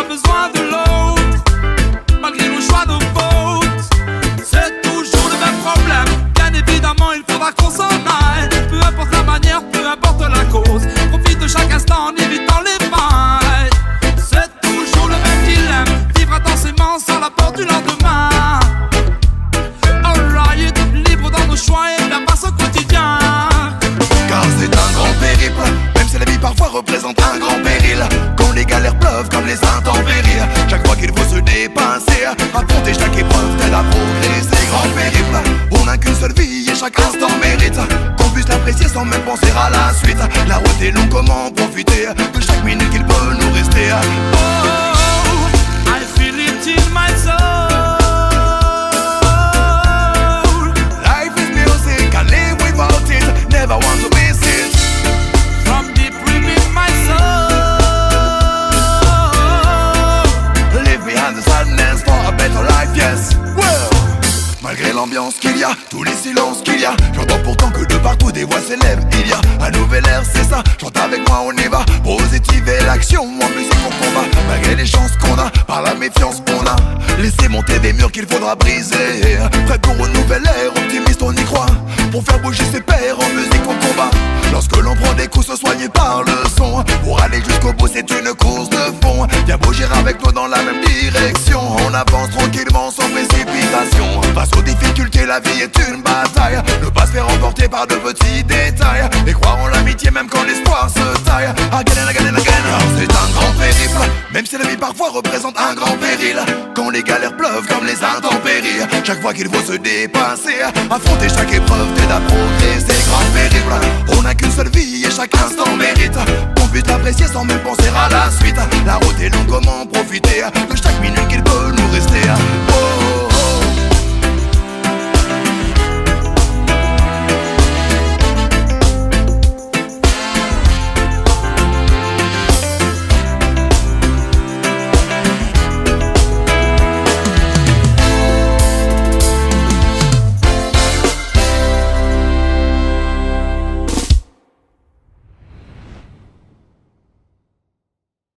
besoin de l'autre, malgré nos choix, nos fautes. C'est toujours le même problème. Bien évidemment, il faudra qu'on s'en aille. Peu importe la manière, peu importe la cause. Profite de chaque instant en évitant les failles. C'est toujours le même dilemme. Vivre intensément sans la peur du lendemain. Alright, libre dans nos choix et la passe au quotidien. Car c'est un grand périple, même si la vie parfois représente un grand péril. Quand les galères pleuvent comme les intempéries, chaque fois qu'il faut se dépasser, affronter chaque épreuve t'aide à progresser. Grand périple, on n'a qu'une seule vie et chaque instant mérite qu'on puisse l'apprécier sans même penser à la suite. La route est longue, comment profiter de chaque minute qu'il peut nous rester. Oh, I feel it in my soul. Life is music, can't live without it, never want to miss it. From deep within my soul. Leave behind the sadness for a better life, yes. Well. Malgré l'ambiance qu'il y a, tous les silences qu'il y a, j'entends pourtant que de partout des voix s'élèvent. Il y a un nouvel air, c'est ça, chante avec moi, on y va. Positive et l'action, en musique on combat. Malgré les chances qu'on a, par la méfiance qu'on a, laissez monter des murs qu'il faudra briser. Prêt pour une nouvelle ère, optimiste on y croit. Pour faire bouger ses pairs, en musique on combat. Lorsque l'on prend des coups, se soigner par le son. Pour aller jusqu'au bout, c'est une course de fond. Viens bouger avec toi dans la même direction. On avance tranquillement, sans précipitation. Face aux difficultés, la vie est une bataille. Ne pas se faire emporter par de petits détails. Et croire en l'amitié même quand l'espoir se taille. Again and again and again. Car c'est un grand périple, même si la vie parfois représente un grand péril. Quand les galères pleuvent comme les intempéries, chaque fois qu'il faut se dépasser, affronter chaque épreuve t'aide à progresser. Grand périple, on n'a qu'une seule vie et chaque instant mérite qu'on puisse l'apprécier sans même penser à la suite. La route est longue, comment profiter de chaque minute